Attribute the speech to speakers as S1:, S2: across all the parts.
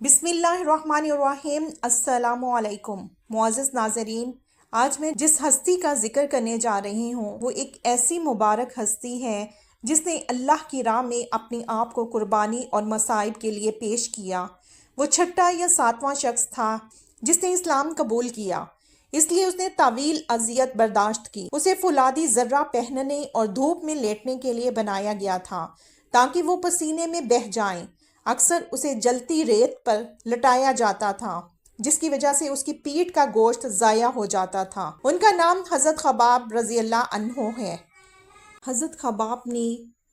S1: بسم اللہ الرحمن الرحیم۔ السلام علیکم معزز ناظرین، آج میں جس ہستی کا ذکر کرنے جا رہی ہوں وہ ایک ایسی مبارک ہستی ہے جس نے اللہ کی راہ میں اپنے آپ کو قربانی اور مصائب کے لیے پیش کیا۔ وہ چھٹا یا ساتواں شخص تھا جس نے اسلام قبول کیا، اس لیے اس نے طویل اذیت برداشت کی۔ اسے فولادی ذرہ پہننے اور دھوپ میں لیٹنے کے لیے بنایا گیا تھا تاکہ وہ پسینے میں بہہ جائیں۔ اکثر اسے جلتی ریت پر لٹایا جاتا تھا جس کی وجہ سے اس کی پیٹھ کا گوشت ضائع ہو جاتا تھا۔ ان کا نام حضرت خباب رضی اللہ عنہ ہے۔ حضرت خباب نے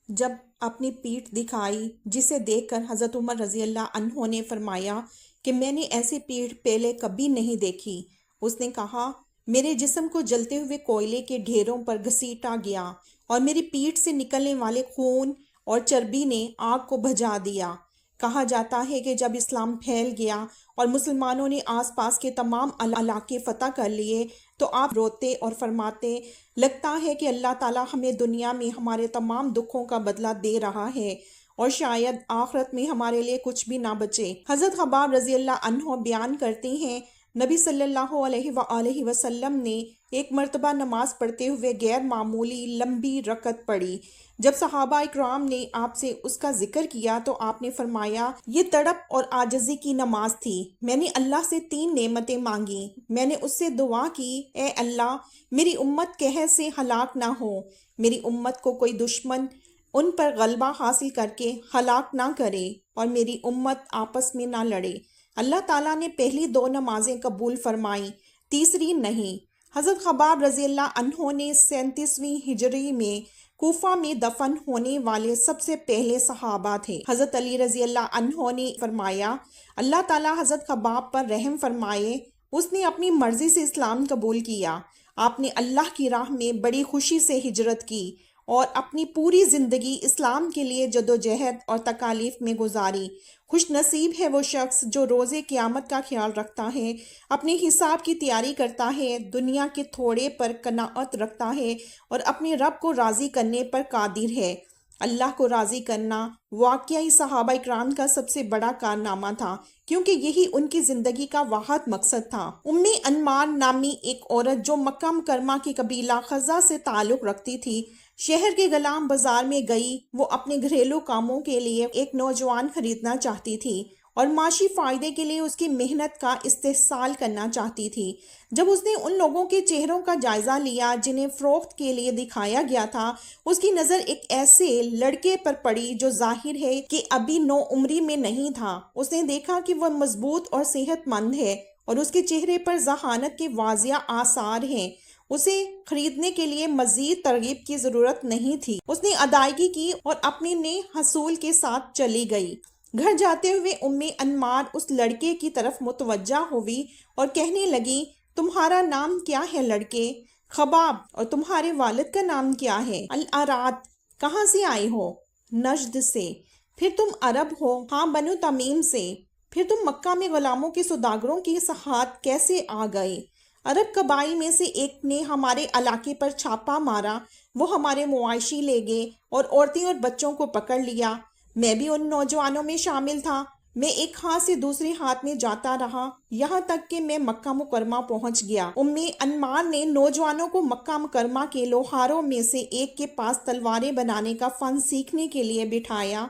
S1: جب اپنی پیٹھ دکھائی، جسے دیکھ کر حضرت عمر رضی اللہ عنہ نے فرمایا کہ میں نے ایسی پیٹھ پہلے کبھی نہیں دیکھی۔ اس نے کہا، میرے جسم کو جلتے ہوئے کوئلے کے ڈھیروں پر گھسیٹا گیا اور میری پیٹھ سے نکلنے والے خون اور چربی نے آگ کو بجھا دیا۔ کہا جاتا ہے کہ جب اسلام پھیل گیا اور مسلمانوں نے آس پاس کے تمام علاقے فتح کر لیے تو آپ روتے اور فرماتے، لگتا ہے کہ اللہ تعالی ہمیں دنیا میں ہمارے تمام دکھوں کا بدلہ دے رہا ہے اور شاید آخرت میں ہمارے لیے کچھ بھی نہ بچے۔ حضرت خباب رضی اللہ عنہ بیان کرتے ہیں، نبی صلی اللہ علیہ وآلہ وسلم نے ایک مرتبہ نماز پڑھتے ہوئے غیر معمولی لمبی رکعت پڑھی۔ جب صحابہ اکرام نے آپ سے اس کا ذکر کیا تو آپ نے فرمایا، یہ تڑپ اور عاجزی کی نماز تھی۔ میں نے اللہ سے 3 نعمتیں مانگی۔ میں نے اس سے دعا کی، اے اللہ میری امت قحط سے ہلاک نہ ہو، میری امت کو کوئی دشمن ان پر غلبہ حاصل کر کے ہلاک نہ کرے اور میری امت آپس میں نہ لڑے۔ اللہ تعالیٰ نے پہلی 2 نمازیں قبول فرمائیں، تیسری نہیں۔ حضرت خباب رضی اللہ عنہ نے 37ویں ہجری میں کوفہ میں دفن ہونے والے سب سے پہلے صحابہ تھے۔ حضرت علی رضی اللہ عنہ نے فرمایا، اللہ تعالیٰ حضرت خباب پر رحم فرمائے، اس نے اپنی مرضی سے اسلام قبول کیا۔ آپ نے اللہ کی راہ میں بڑی خوشی سے ہجرت کی اور اپنی پوری زندگی اسلام کے لیے جدوجہد اور تکالیف میں گزاری۔ خوش نصیب ہے وہ شخص جو روز قیامت کا خیال رکھتا ہے، اپنے حساب کی تیاری کرتا ہے، دنیا کے تھوڑے پر قناعت رکھتا ہے اور اپنے رب کو راضی کرنے پر قادر ہے۔ اللہ کو راضی کرنا واقعی صحابہ اکرام کا سب سے بڑا کارنامہ تھا، کیونکہ یہی ان کی زندگی کا واحد مقصد تھا۔ ام انمار نامی ایک عورت جو مکہ مکرمہ کی قبیلہ خزرج سے تعلق رکھتی تھی، شہر کے غلام بازار میں گئی۔ وہ اپنے گھریلو کاموں کے لیے ایک نوجوان خریدنا چاہتی تھی اور معاشی فائدے کے لیے اس کی محنت کا استحصال کرنا چاہتی تھی۔ جب اس نے ان لوگوں کے چہروں کا جائزہ لیا جنہیں فروخت کے لیے دکھایا گیا تھا، اس کی نظر ایک ایسے لڑکے پر پڑی جو ظاہر ہے کہ ابھی 9 عمری میں نہیں تھا۔ اس نے دیکھا کہ وہ مضبوط اور صحت مند ہے اور اس کے چہرے پر ذہانت کے واضح آثار ہیں۔ اسے خریدنے کے لیے مزید ترغیب کی ضرورت نہیں تھی۔ اس نے ادائیگی کی اور اپنے نئے حصول کے ساتھ چلی گئی۔ گھر جاتے ہوئے ام انمار اس لڑکے کی طرف متوجہ ہوئی اور کہنے لگی، تمہارا نام کیا ہے لڑکے؟ خباب۔ اور تمہارے والد کا نام کیا ہے؟ الارات۔ کہاں سے آئے ہو؟ نجد سے۔ پھر تم عرب ہو؟ ہاں، بنو تمیم سے۔ پھر تم مکہ میں غلاموں کے سوداگروں کے ساتھ کیسے آ گئے؟ عرب قبائل میں سے ایک نے ہمارے علاقے پر چھاپا مارا، وہ ہمارے مواشی لے گئے اور عورتیں اور بچوں کو پکڑ لیا۔ میں بھی ان نوجوانوں میں شامل تھا۔ میں ایک ہاتھ سے دوسرے ہاتھ میں جاتا رہا یہاں تک کہ میں مکہ مکرمہ پہنچ گیا۔ ام انمار نے نوجوانوں کو مکہ مکرمہ کے لوہاروں میں سے ایک کے پاس تلواریں بنانے کا فن سیکھنے کے لیے بٹھایا۔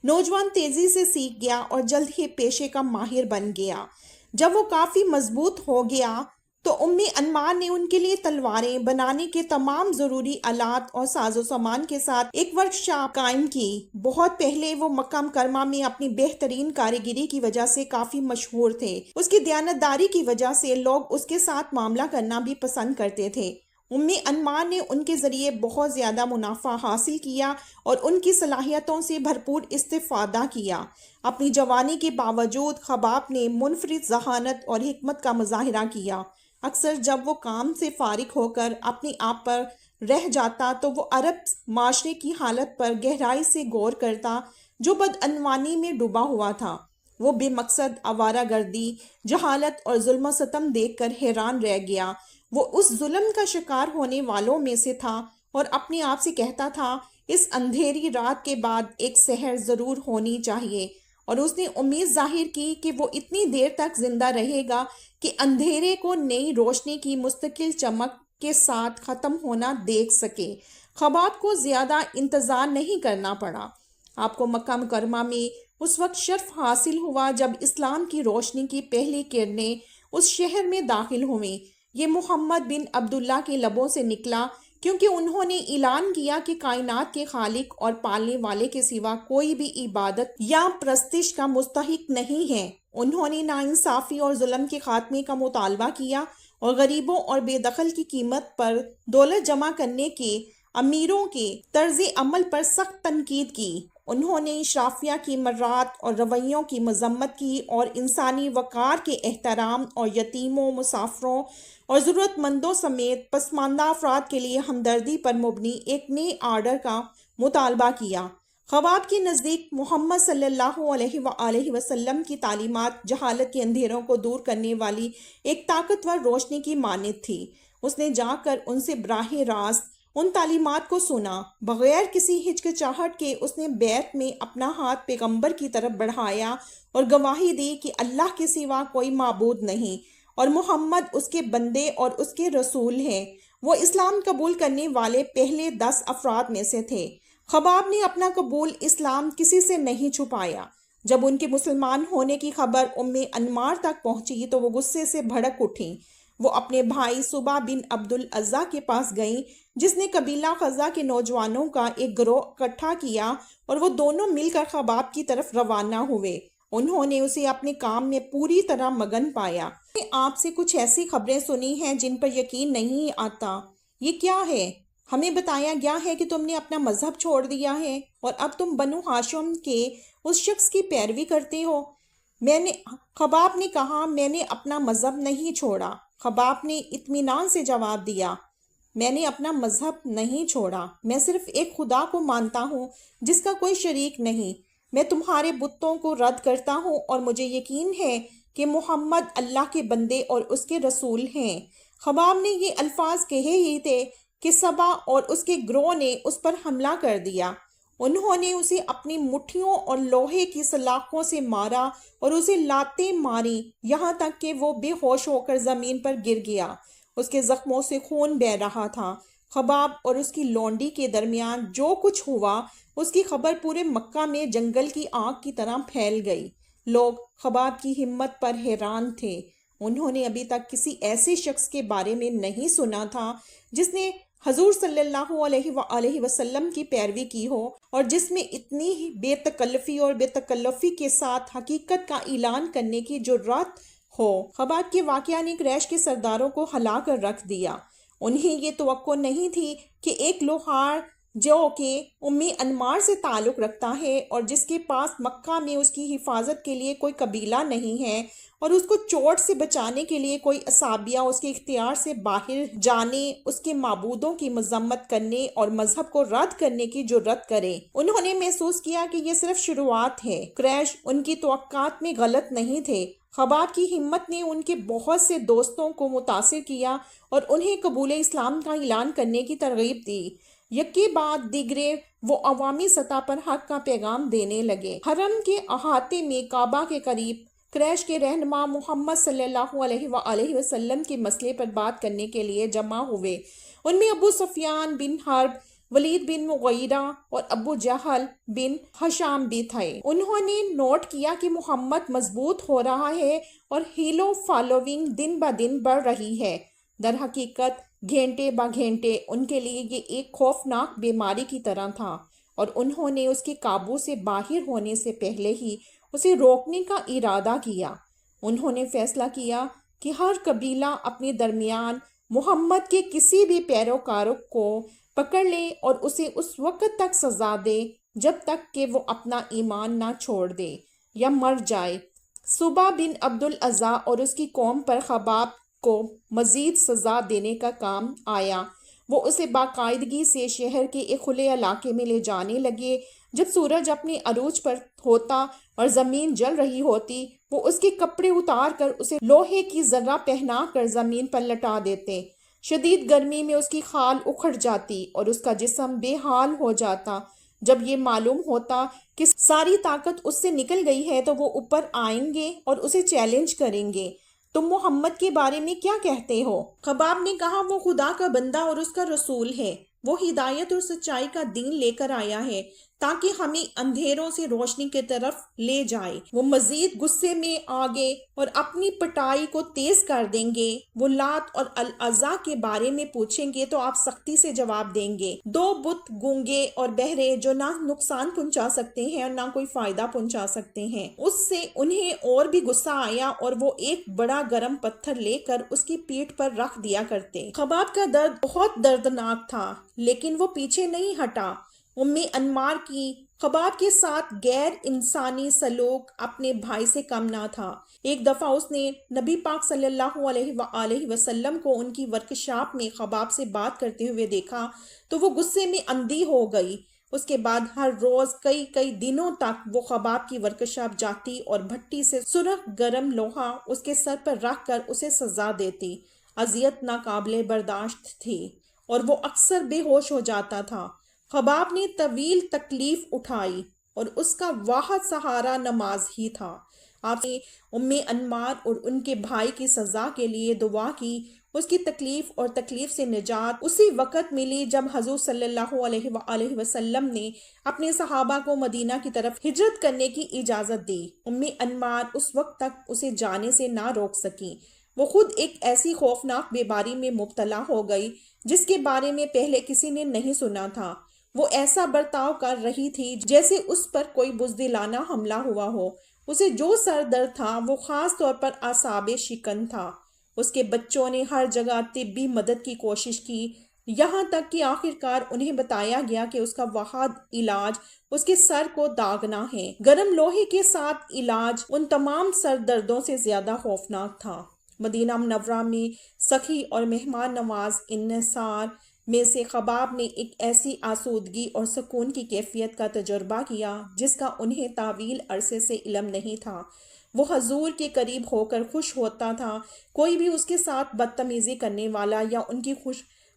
S1: نوجوان تیزی سے سیکھ گیا اور جلد ہی پیشے کا ماہر بن گیا۔ جب وہ کافی مضبوط ہو گیا تو ام انمار نے ان کے لیے تلواریں بنانے کے تمام ضروری آلات اور ساز و سامان کے ساتھ ایک ورکشاپ قائم کی۔ بہت پہلے وہ مکہ مکرمہ میں اپنی بہترین کاریگری کی وجہ سے کافی مشہور تھے۔ اس کی دیانتداری کی وجہ سے لوگ اس کے ساتھ معاملہ کرنا بھی پسند کرتے تھے۔ ام انمار نے ان کے ذریعے بہت زیادہ منافع حاصل کیا اور ان کی صلاحیتوں سے بھرپور استفادہ کیا۔ اپنی جوانی کے باوجود خباب نے منفرد ذہانت اور حکمت کا مظاہرہ کیا۔ اکثر جب وہ کام سے فارغ ہو کر اپنے آپ پر رہ جاتا تو وہ عرب معاشرے کی حالت پر گہرائی سے غور کرتا جو بدعنوانی میں ڈوبا ہوا تھا۔ وہ بے مقصد آوارہ گردی، جہالت اور ظلم و ستم دیکھ کر حیران رہ گیا۔ وہ اس ظلم کا شکار ہونے والوں میں سے تھا اور اپنے آپ سے کہتا تھا، اس اندھیری رات کے بعد ایک سحر ضرور ہونی چاہیے۔ اور اس نے امید ظاہر کی کہ وہ اتنی دیر تک زندہ رہے گا کہ اندھیرے کو نئی روشنی کی مستقل چمک کے ساتھ ختم ہونا دیکھ سکے۔ خباب کو زیادہ انتظار نہیں کرنا پڑا۔ آپ کو مکہ مکرمہ میں اس وقت شرف حاصل ہوا جب اسلام کی روشنی کی پہلی کرنیں اس شہر میں داخل ہوئیں۔ یہ محمد بن عبداللہ کے لبوں سے نکلا کیونکہ انہوں نے اعلان کیا کہ کائنات کے خالق اور پالنے والے کے سوا کوئی بھی عبادت یا پرستش کا مستحق نہیں ہے۔ انہوں نے ناانصافی اور ظلم کے خاتمے کا مطالبہ کیا اور غریبوں اور بے دخل کی قیمت پر دولت جمع کرنے کے امیروں کے طرز عمل پر سخت تنقید کی۔ انہوں نے اشرافیہ کی مرات اور رویوں کی مذمت کی اور انسانی وقار کے احترام اور یتیموں، مسافروں اور ضرورت مندوں سمیت پسماندہ افراد کے لیے ہمدردی پر مبنی ایک نئے آرڈر کا مطالبہ کیا۔ خباب کے نزدیک محمد صلی اللہ علیہ وآلہ وسلم کی تعلیمات جہالت کے اندھیروں کو دور کرنے والی ایک طاقتور روشنی کی مانند تھی۔ اس نے جا کر ان سے براہ راست ان تعلیمات کو سنا۔ بغیر کسی ہچکچاہٹ کے اس نے بیعت میں اپنا ہاتھ پیغمبر کی طرف بڑھایا اور گواہی دی کہ اللہ کے سوا کوئی معبود نہیں اور محمد اس کے بندے اور اس کے رسول ہیں۔ وہ اسلام قبول کرنے والے پہلے 10 افراد میں سے تھے۔ خباب نے اپنا قبول اسلام کسی سے نہیں چھپایا۔ جب ان کے مسلمان ہونے کی خبر انمار تک پہنچی تو وہ غصے سے بھڑک اٹھیں۔ وہ اپنے بھائی صبا بن عبد العزیٰ کے پاس گئیں جس نے قبیلہ خزا کے نوجوانوں کا ایک گروہ اکٹھا کیا اور وہ دونوں مل کر خباب کی طرف روانہ ہوئے۔ انہوں نے اسے اپنے کام میں پوری طرح مگن پایا۔ میں نے آپ سے کچھ ایسی خبریں سنی ہیں جن پر یقین نہیں آتا۔ یہ کیا ہے؟ ہمیں بتایا گیا ہے کہ تم نے اپنا مذہب چھوڑ دیا ہے اور اب تم بنو ہاشم کے اس شخص کی پیروی کرتے ہو۔ خباب نے کہا، میں نے اپنا مذہب نہیں چھوڑا۔ خباب نے اطمینان سے جواب دیا، میں نے اپنا مذہب نہیں چھوڑا، میں صرف ایک خدا کو مانتا ہوں جس کا کوئی شریک نہیں۔ میں تمہارے بتوں کو رد کرتا ہوں اور مجھے یقین ہے کہ محمد اللہ کے بندے اور اس کے رسول ہیں۔ خباب نے یہ الفاظ کہے ہی تھے کہ صبا اور اس کے گروہ نے اس پر حملہ کر دیا۔ انہوں نے اسے اپنی مٹھیوں اور لوہے کی سلاخوں سے مارا اور اسے لاتیں ماری یہاں تک کہ وہ بے ہوش ہو کر زمین پر گر گیا۔ اس کے زخموں سے خون بہہ رہا تھا۔ خباب اور اس کی لونڈی کے درمیان جو کچھ ہوا اس کی خبر پورے مکہ میں جنگل کی آگ کی طرح پھیل گئی۔ لوگ خباب کی ہمت پر حیران تھے۔ انہوں نے ابھی تک کسی ایسے شخص کے بارے میں نہیں سنا تھا جس نے حضور صلی اللہ علیہ وآلہ وسلم کی پیروی کی ہو اور جس میں اتنی بے تکلفی اور بے تکلفی کے ساتھ حقیقت کا اعلان کرنے کی جرات ہو۔ خباب کے واقعہ نے قریش کے سرداروں کو ہلا کر رکھ دیا۔ انہیں یہ توقع نہیں تھی کہ ایک لوہار جو کہ انمار سے تعلق رکھتا ہے اور جس کے پاس مکہ میں اس کی حفاظت کے لیے کوئی قبیلہ نہیں ہے اور اس کو چوٹ سے بچانے کے لیے کوئی اصابیہ اس کے اختیار سے باہر جانے، اس کے معبودوں کی مذمت کرنے اور مذہب کو رد کرنے کی جرات کرے۔ انہوں نے محسوس کیا کہ یہ صرف شروعات ہے۔ قریش ان کی توقعات میں غلط نہیں تھے۔ خباب کی ہمت نے ان کے بہت سے دوستوں کو متاثر کیا اور انہیں قبول اسلام کا اعلان کرنے کی ترغیب دی۔ یکی بعد دیگرے وہ عوامی سطح پر حق کا پیغام دینے لگے۔ حرم کے احاطے میں کعبہ کے قریب قریش کے رہنما محمد صلی اللہ علیہ وآلہ وسلم کے مسئلے پر بات کرنے کے لیے جمع ہوئے۔ ان میں ابو سفیان بن حرب، ولید بن مغیرہ اور ابو جہل بن ہشام بھی تھے۔ انہوں نے نوٹ کیا کہ محمد مضبوط ہو رہا ہے اور ہیلو فالوئنگ دن بہ دن بڑھ رہی ہے۔ در حقیقت گھنٹے بہ گھنٹے ان کے لیے یہ ایک خوفناک بیماری کی طرح تھا اور انہوں نے اس کے قابو سے باہر ہونے سے پہلے ہی اسے روکنے کا ارادہ کیا۔ انہوں نے فیصلہ کیا کہ ہر قبیلہ اپنے درمیان محمد کے کسی بھی پیروکار کو پکڑ لے اور اسے اس وقت تک سزا دے جب تک کہ وہ اپنا ایمان نہ چھوڑ دے یا مر جائے۔ صبا بن عبد العزیٰ اور اس کی قوم پر خباب کو مزید سزا دینے کا کام آیا۔ وہ اسے باقاعدگی سے شہر کے ایک کھلے علاقے میں لے جانے لگے۔ جب سورج اپنے عروج پر ہوتا اور زمین جل رہی ہوتی، وہ اس کے کپڑے اتار کر اسے لوہے کی ذرہ پہنا کر زمین پر لٹا دیتے۔ شدید گرمی میں اس کی کھال اکھڑ جاتی اور اس کا جسم بے حال ہو جاتا۔ جب یہ معلوم ہوتا کہ ساری طاقت اس سے نکل گئی ہے تو وہ اوپر آئیں گے اور اسے چیلنج کریں گے، تم محمد کے بارے میں کیا کہتے ہو؟ خباب نے کہا وہ خدا کا بندہ اور اس کا رسول ہے، وہ ہدایت اور سچائی کا دین لے کر آیا ہے تاکہ ہمیں اندھیروں سے روشنی کی طرف لے جائے۔ وہ مزید غصے میں آگے اور اپنی پٹائی کو تیز کر دیں گے۔ وہ لات اور العزا کے بارے میں پوچھیں گے تو آپ سختی سے جواب دیں گے، دو بت گونگے اور بہرے جو نہ نقصان پہنچا سکتے ہیں اور نہ کوئی فائدہ پہنچا سکتے ہیں۔ اس سے انہیں اور بھی غصہ آیا اور وہ ایک بڑا گرم پتھر لے کر اس کی پیٹھ پر رکھ دیا کرتے۔ خباب کا درد بہت دردناک تھا لیکن وہ پیچھے نہیں ہٹا۔ انمار کی خباب کے ساتھ غیر انسانی سلوک اپنے بھائی سے کم نہ تھا۔ ایک دفعہ اس نے نبی پاک صلی اللہ علیہ وآلہ وسلم کو ان کی ورکشاپ میں خباب سے بات کرتے ہوئے دیکھا تو وہ غصے میں اندھی ہو گئی۔ اس کے بعد ہر روز کئی دنوں تک وہ خباب کی ورکشاپ جاتی اور بھٹی سے سرخ گرم لوہا اس کے سر پر رکھ کر اسے سزا دیتی۔ اذیت ناقابل برداشت تھی اور وہ اکثر بے ہوش ہو جاتا تھا۔ خباب نے طویل تکلیف اٹھائی اور اس کا واحد سہارا نماز ہی تھا۔ آپ نے انمار اور ان کے بھائی کی سزا کے لیے دعا کی۔ اس کی تکلیف اور تکلیف سے نجات اسی وقت ملی جب حضور صلی اللہ علیہ وآلہ وسلم نے اپنے صحابہ کو مدینہ کی طرف ہجرت کرنے کی اجازت دی۔ انمار اس وقت تک اسے جانے سے نہ روک سکی۔ وہ خود ایک ایسی خوفناک بیماری میں مبتلا ہو گئی جس کے بارے میں پہلے کسی نے نہیں سنا تھا۔ وہ ایسا برتاؤ کر رہی تھی جیسے اس پر کوئی بزدلانہ حملہ ہوا ہو۔ اسے جو سر درد تھا وہ خاص طور پر اعصاب شکن تھا۔ اس کے بچوں نے ہر جگہ طبی مدد کی کوشش کی، یہاں تک کہ آخرکار انہیں بتایا گیا کہ اس کا واحد علاج اس کے سر کو داغنا ہے۔ گرم لوہے کے ساتھ علاج ان تمام سر دردوں سے زیادہ خوفناک تھا۔ مدینہ منورہ میں سخی اور مہمان نواز انصار میں سے خباب نے ایک ایسی آسودگی اور سکون کی کیفیت کا تجربہ کیا جس کا انہیں طویل عرصے سے علم نہیں تھا۔ وہ حضور کے قریب ہو کر خوش ہوتا تھا، کوئی بھی اس کے ساتھ بدتمیزی کرنے والا یا ان کی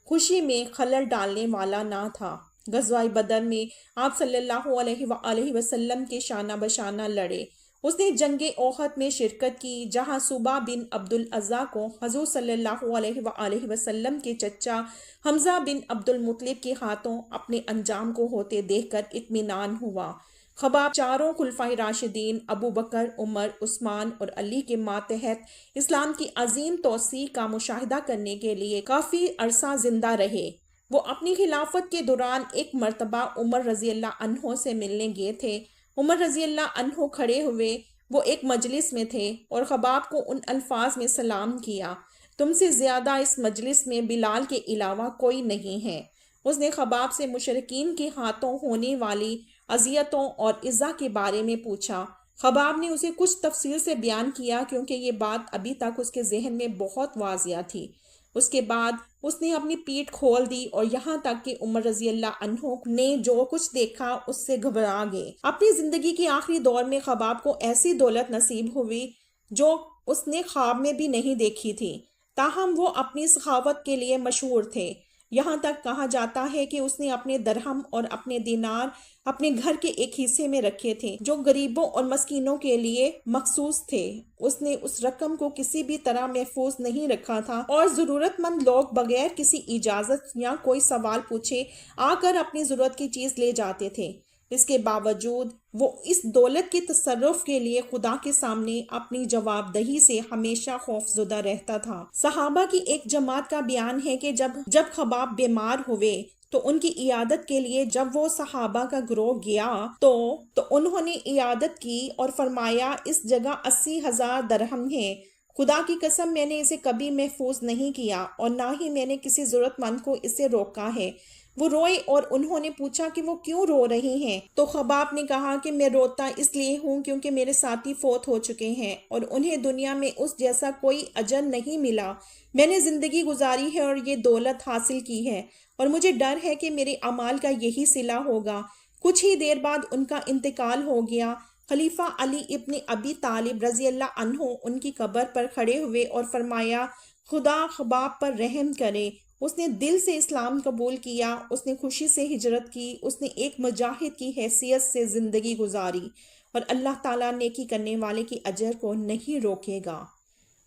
S1: خوشی میں خلل ڈالنے والا نہ تھا۔ غزوہ بدر میں آپ صلی اللہ علیہ وآلہ وسلم کے شانہ بشانہ لڑے۔ اس نے جنگ احد میں شرکت کی جہاں صبح بن عبد العزا کو حضور صلی اللہ علیہ وآلہ وسلم کے چچا حمزہ بن عبد المطلب کے ہاتھوں اپنے انجام کو ہوتے دیکھ کر اطمینان ہوا۔ خباب چاروں خلفائے راشدین ابو بکر، عمر، عثمان اور علی کے ماتحت اسلام کی عظیم توسیع کا مشاہدہ کرنے کے لیے کافی عرصہ زندہ رہے۔ وہ اپنی خلافت کے دوران ایک مرتبہ عمر رضی اللہ عنہ سے ملنے گئے تھے۔ عمر رضی اللہ عنہ کھڑے ہوئے، وہ ایک مجلس میں تھے اور خباب کو ان الفاظ میں سلام کیا، تم سے زیادہ اس مجلس میں بلال کے علاوہ کوئی نہیں ہے۔ اس نے خباب سے مشرکین کے ہاتھوں ہونے والی اذیتوں اور ایذا کے بارے میں پوچھا۔ خباب نے اسے کچھ تفصیل سے بیان کیا کیونکہ یہ بات ابھی تک اس کے ذہن میں بہت واضح تھی۔ اس کے بعد اس نے اپنی پیٹھ کھول دی اور یہاں تک کہ عمر رضی اللہ عنہ نے جو کچھ دیکھا اس سے گھبرا گئے۔ اپنی زندگی کے آخری دور میں خباب کو ایسی دولت نصیب ہوئی جو اس نے خواب میں بھی نہیں دیکھی تھی، تاہم وہ اپنی سخاوت کے لیے مشہور تھے۔ یہاں تک کہا جاتا ہے کہ اس نے اپنے درہم اور اپنے دینار اپنے گھر کے ایک حصے میں رکھے تھے جو غریبوں اور مسکینوں کے لیے مخصوص تھے۔ اس نے اس رقم کو کسی بھی طرح محفوظ نہیں رکھا تھا اور ضرورت مند لوگ بغیر کسی اجازت یا کوئی سوال پوچھے آ کر اپنی ضرورت کی چیز لے جاتے تھے۔ اس کے باوجود وہ اس دولت کے تصرف کے لیے خدا کے سامنے اپنی جواب دہی سے ہمیشہ خوف زدہ رہتا تھا۔ صحابہ کی ایک جماعت کا بیان ہے کہ جب خباب بیمار ہوئے تو ان کی عیادت کے لیے جب وہ صحابہ کا گروہ گیا تو انہوں نے عیادت کی اور فرمایا اس جگہ 80,000 درہم ہیں، خدا کی قسم میں نے اسے کبھی محفوظ نہیں کیا اور نہ ہی میں نے کسی ضرورت مند کو اسے روکا ہے۔ وہ روئے اور انہوں نے پوچھا کہ وہ کیوں رو رہی ہیں؟ تو خباب نے کہا کہ میں روتا اس لیے ہوں کیونکہ میرے ساتھی فوت ہو چکے ہیں اور انہیں دنیا میں اس جیسا کوئی اجر نہیں ملا۔ میں نے زندگی گزاری ہے اور یہ دولت حاصل کی ہے اور مجھے ڈر ہے کہ میرے اعمال کا یہی صلہ ہوگا۔ کچھ ہی دیر بعد ان کا انتقال ہو گیا۔ خلیفہ علی ابن ابی طالب رضی اللہ عنہ ان کی قبر پر کھڑے ہوئے اور فرمایا خدا خباب پر رحم کرے اس نے دل سے اسلام قبول کیا، اس نے خوشی سے ہجرت کی، اس نے ایک مجاہد کی حیثیت سے زندگی گزاری، اور اللہ تعالیٰ نیکی کرنے والے کی اجر کو نہیں روکے گا۔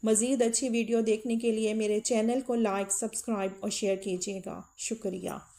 S1: مزید اچھی ویڈیو دیکھنے کے لیے میرے چینل کو لائک، سبسکرائب اور شیئر کیجیے گا۔ شکریہ۔